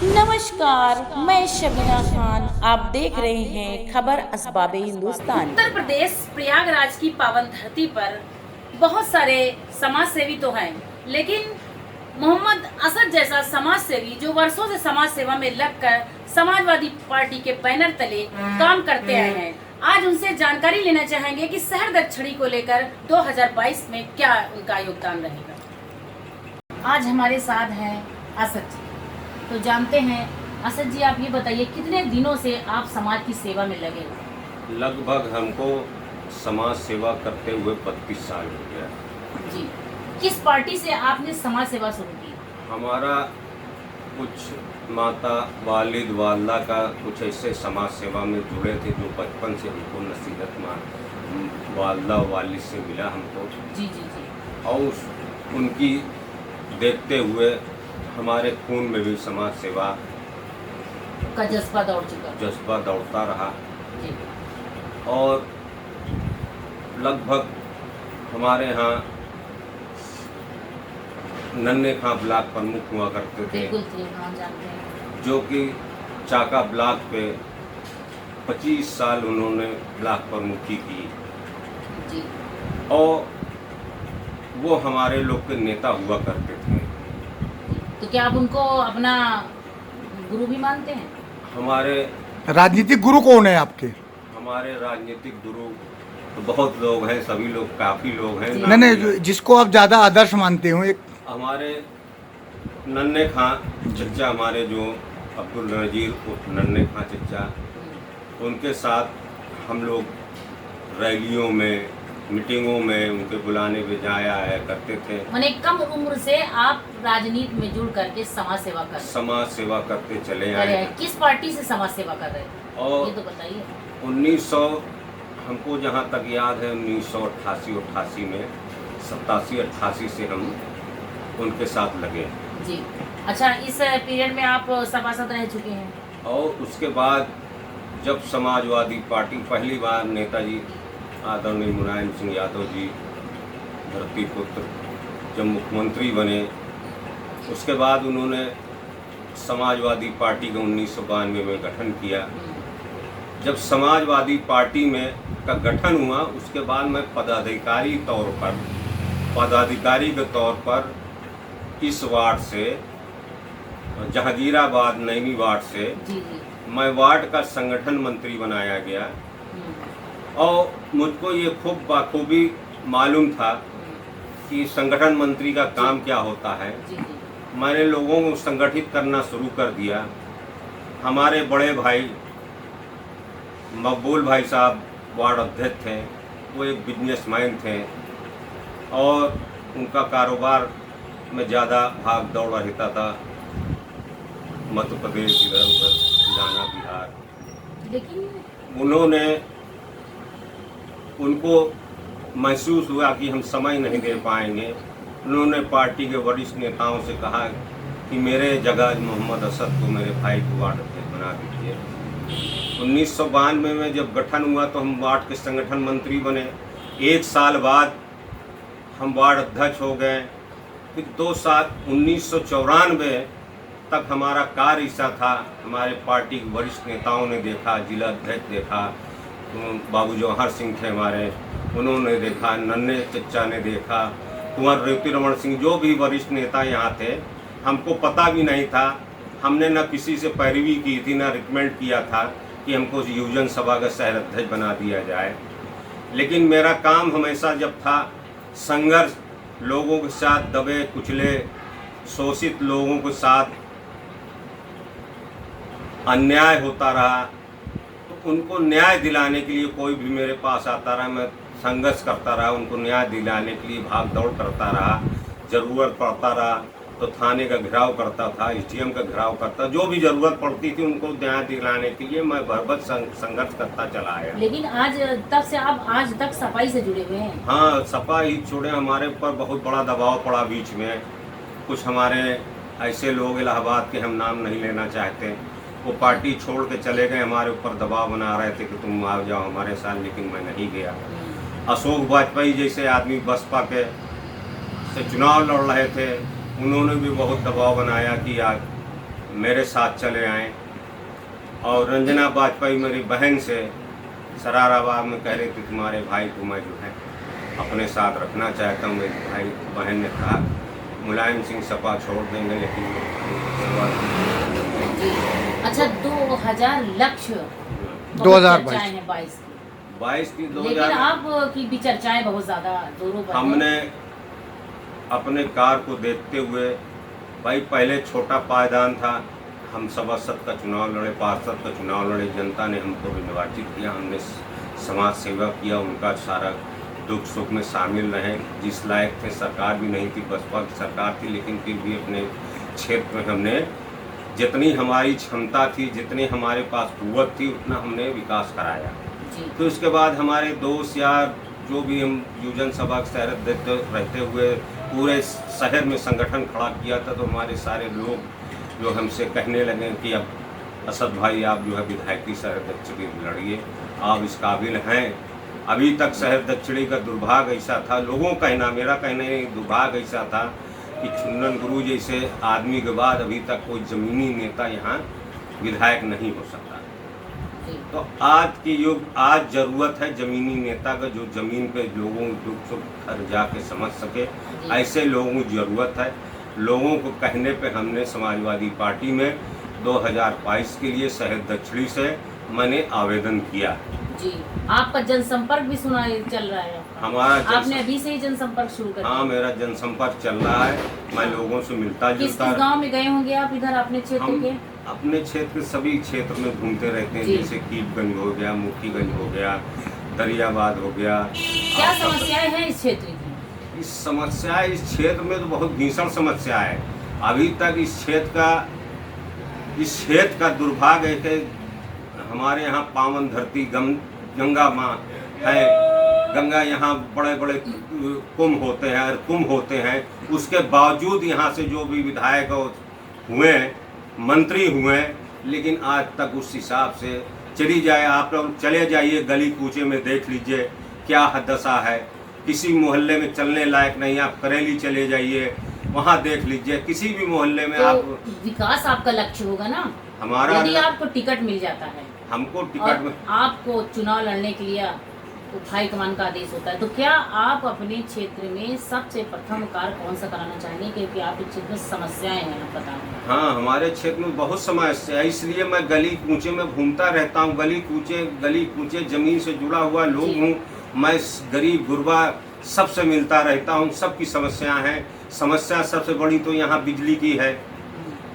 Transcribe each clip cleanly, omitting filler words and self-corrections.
नमस्कार, मैं शबीना खान। आप देख रहे हैं खबर असबाब हिंदुस्तान। उत्तर प्रदेश प्रयागराज की पावन धरती पर बहुत सारे समाज सेवी तो हैं, लेकिन मोहम्मद असद जैसा समाज सेवी जो वर्षों से समाज सेवा में लगकर समाजवादी पार्टी के बैनर तले काम करते आए हैं, आज उनसे जानकारी लेना चाहेंगे कि शहर दक्षिणी को लेकर 2022 में क्या उनका योगदान रहेगा। आज हमारे साथ हैं असद जी, तो जानते हैं असद जी, आप ये बताइए कितने दिनों से आप समाज की सेवा में लगे हो? लगभग हमको समाज सेवा करते हुए 25 साल हो गया। जी, किस पार्टी से आपने समाज सेवा शुरू की? हमारा कुछ माता वालिद वालदा का कुछ ऐसे समाज सेवा में जुड़े थे जो बचपन से हमको नसीहत वालदा वालिद से मिला हमको। जी जी जी। और उनकी देखते हुए हमारे खून में भी समाज सेवा का जज्बा दौड़ता रहा। जी। और लगभग हमारे यहाँ नन्हे खां ब्लॉक प्रमुख हुआ करते थे, बिल्कुल थे, हाँ जानते हैं। जो कि चाका ब्लॉक पे 25 साल उन्होंने ब्लॉक प्रमुखी की। जी। और वो हमारे लोग के नेता हुआ करते थे। तो क्या आप उनको अपना गुरु भी मानते हैं? हमारे राजनीतिक गुरु कौन है आपके? हमारे राजनीतिक गुरु तो बहुत लोग हैं, सभी लोग, काफ़ी लोग हैं। नहीं नहीं, जिसको आप ज़्यादा आदर्श मानते हो। एक हमारे नन्हे खां चचा, हमारे जो अब्दुल नज़ीर उर्फ नन्हे खां चचा, उनके साथ हम लोग रैलियों में, मीटिंगों में उनके बुलाने पे जाया आया करते थे। मैंने कम उम्र से आप राजनीति में जुड़ करके समाज सेवा करते चले कर रहे आए। हैं। किस पार्टी से समाज सेवा कर रहे हैं, और ये तो बताइए। 1900 हमको जहाँ तक याद है 1988 में 87-88 से हम उनके साथ लगे। जी। अच्छा, इस पीरियड में आप सभासद रह चुके हैं? और उसके बाद जब समाजवादी पार्टी पहली बार नेताजी आदरणीय मुलायम सिंह यादव जी धरती पुत्र जब मुख्यमंत्री बने, उसके बाद उन्होंने समाजवादी पार्टी का 1992 में गठन किया। जब समाजवादी पार्टी में का गठन हुआ, उसके बाद मैं पदाधिकारी के तौर पर इस वार्ड से, जहांगीराबाद नैनी वार्ड से, जी जी। मैं वार्ड का संगठन मंत्री बनाया गया। और मुझको ये खूब बाखूबी मालूम था कि संगठन मंत्री का काम क्या होता है। जी जी। मैंने लोगों को संगठित करना शुरू कर दिया। हमारे बड़े भाई मकबूल भाई साहब वार्ड अध्यक्ष थे, वो एक बिजनेसमैन थे और उनका कारोबार में ज़्यादा भाग दौड़ रहता था, मध्य प्रदेश इधर उधर जाना, बिहार। लेकिन उनको महसूस हुआ कि हम समय नहीं दे पाएंगे। उन्होंने पार्टी के वरिष्ठ नेताओं से कहा कि मेरे जगह मोहम्मद असद को, मेरे भाई को वार्ड अध्यक्ष बना दीजिए। 1992 में जब गठन हुआ तो हम वार्ड के संगठन मंत्री बने। 1 साल बाद हम वार्ड अध्यक्ष हो गए। फिर 2 साल 1994 तक हमारा कार्य ऐसा था। हमारे पार्टी के वरिष्ठ नेताओं ने देखा, जिला अध्यक्ष देखा, बाबू जवाहर सिंह थे हमारे, उन्होंने देखा, नन्हे चचा ने देखा, कुंवर रेवती रमन सिंह, जो भी वरिष्ठ नेता यहाँ थे, हमको पता भी नहीं था। हमने न किसी से पैरवी की थी, न रिकमेंड किया था कि हमको युवजन सभा का शहर अध्यक्ष बना दिया जाए। लेकिन मेरा काम हमेशा जब था संघर्ष, लोगों के साथ, दबे कुचले शोषित लोगों के साथ अन्याय होता रहा, तो उनको न्याय दिलाने के लिए कोई भी मेरे पास आता रहा, मैं संघर्ष करता रहा, उनको न्याय दिलाने के लिए भाग दौड़ करता रहा। ज़रूरत पड़ता रहा तो थाने का घेराव करता था, एसडीएम का घेराव करता, जो भी ज़रूरत पड़ती थी उनको न्याय दिलाने के लिए मैं भरभर संघर्ष करता चला आया। लेकिन आज तब से आप आज तक सफाई से जुड़े हुए हैं? हाँ, सपा ही छोड़े, हमारे ऊपर बहुत बड़ा दबाव पड़ा बीच में। कुछ हमारे ऐसे लोग, इलाहाबाद के, हम नाम नहीं लेना चाहते, वो पार्टी छोड़ के चले गए, हमारे ऊपर दबाव बना रहे थे कि तुम आ जाओ हमारे साथ, लेकिन मैं नहीं गया। अशोक वाजपेयी जैसे आदमी बसपा के से चुनाव लड़ रहे थे, उन्होंने भी बहुत दबाव बनाया कि मेरे साथ चले आए। और रंजना वाजपेयी मेरी बहन से सराराबाद में कह रही थी तुम्हारे भाई को मैं जो है अपने साथ रखना चाहता हूँ। मेरी भाई बहन ने कहा मुलायम सिंह सपा छोड़ देंगे लेकिन अच्छा 2000 लक्ष्य 2022 हैं 22 की लेकिन 2000 आप की भी चर्चाएं बहुत ज्यादा जोरों पर हैं। हमने अपने कार को देखते हुए भाई पहले छोटा पायदान था, हम सभासद का चुनाव लड़े, पार्षद का चुनाव लड़े, जनता ने हमको निर्वाचित किया, हमने समाज सेवा किया, उनका सारा दुख सुख में शामिल रहे। जिस लायक थे सरकार भी नहीं थी, बसपा की सरकार थी, लेकिन फिर भी अपने क्षेत्र में हमने जितनी हमारी क्षमता थी, जितनी हमारे पास कुव्वत थी, उतना हमने विकास कराया। तो उसके बाद हमारे दोस्त यार जो भी हम युवजन सभा के शहर देते रहते हुए पूरे शहर में संगठन खड़ा किया था, तो हमारे सारे लोग जो हमसे कहने लगे कि अब असद भाई आप जो है विधायकी शहर दक्षिणी लड़िए, आप इस काबिल हैं। अभी तक शहर दक्षिणी का दुर्भाग्य ऐसा था, लोगों का कहना, मेरा कहना नहीं, दुर्भाग्य ऐसा था कि चुन्नन गुरु जैसे आदमी के बाद अभी तक कोई ज़मीनी नेता यहाँ विधायक नहीं हो सकता। तो आज की युग, आज ज़रूरत है ज़मीनी नेता का जो ज़मीन पे लोगों को दुख सुख घर जाके समझ सके, ऐसे लोगों की ज़रूरत है। लोगों को कहने पे हमने समाजवादी पार्टी में 2022 के लिए शहर दक्षिणी से मैंने आवेदन किया। जी, आपका जनसंपर्क भी सुना चल रहा है हमारा आपने अभी से ही जनसंपर्क शुरू कर दिया? हाँ, मेरा जनसंपर्क चल रहा है, मैं लोगों से मिलता किस जुलता। गांव में गए होंगे आप इधर अपने क्षेत्र के? अपने क्षेत्र के सभी क्षेत्र में घूमते रहते हैं, जैसे कीपगंज हो गया, मुखीगंज हो गया, दरियाबाद हो गया। क्या समस्याएं हैं इस क्षेत्र की? इस समस्या इस क्षेत्र में तो बहुत भीषण समस्या है। अभी तक इस क्षेत्र का दुर्भाग्य है कि हमारे यहाँ पावन धरती गंगा माँ है। गंगा यहाँ बड़े बड़े कुंभ होते हैं, और कुंभ होते हैं, उसके बावजूद यहाँ से जो भी विधायक हुए, मंत्री हुए, लेकिन आज तक उस हिसाब से चली जाए। आप लोग चले जाइए गली कूचे में, देख लीजिए क्या दशा है। किसी मोहल्ले में चलने लायक नहीं। आप करेली चले जाइए, वहाँ देख लीजिए, किसी भी मोहल्ले में। तो आप विकास आपका लक्ष्य होगा ना हमारा, यदि आपको टिकट मिल जाता है, हमको टिकट और में आपको चुनाव लड़ने के लिए तो हाईकमान का आदेश होता है, तो क्या आप अपने क्षेत्र में सबसे प्रथम कार्य कौन सा कराना चाहेंगे? क्योंकि आपके क्षेत्र में समस्याएं हैं, आप बताएं। हाँ, हमारे क्षेत्र में बहुत समस्या है, इसलिए मैं गली कूचे में घूमता रहता हूँ। गली कूचे जमीन से जुड़ा हुआ लोग हूँ मैं, गरीब गुरबा सबसे मिलता रहता हूँ, सबकी समस्याएं हैं। समस्या सबसे बड़ी तो यहाँ बिजली की है,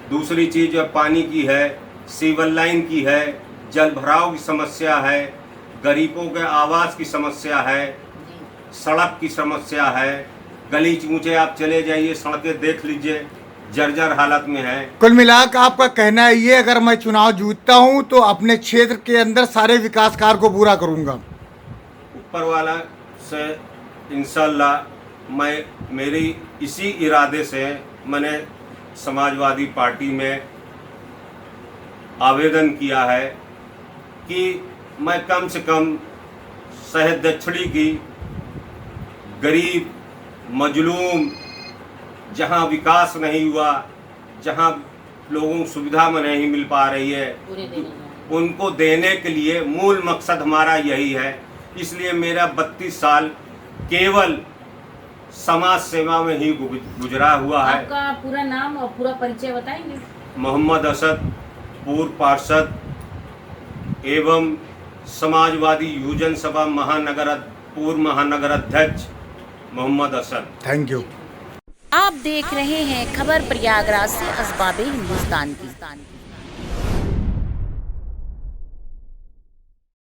दूसरी चीज़ पानी की है, सीवर लाइन की है, जल भराव की समस्या है, गरीबों के आवास की समस्या है, सड़क की समस्या है। गली कूचे आप चले जाइए, सड़कें देख लीजिए, जर्जर हालत में है। कुल मिलाकर आपका कहना है ये, अगर मैं चुनाव जीतता हूं तो अपने क्षेत्र के अंदर सारे विकास कार्य को पूरा करूंगा। ऊपर वाला से इंशाल्लाह मेरी इसी इरादे से मैंने समाजवादी पार्टी में आवेदन किया है कि मैं कम से कम शहर दक्षिणी की गरीब मजलूम, जहां विकास नहीं हुआ, जहां लोगों को सुविधा में नहीं मिल पा रही है, उनको देने के लिए मूल मकसद हमारा यही है। इसलिए मेरा 32 साल केवल समाज सेवा में ही गुजरा हुआ है। आपका पूरा नाम और पूरा परिचय बताएंगे? मोहम्मद असद, पूर्व पार्षद एवं समाजवादी युवजन सभा पूर्व महानगर अध्यक्ष मोहम्मद असद। Thank you. आप देख रहे हैं खबर प्रयागराज से असबाबे हिंदुस्तान की।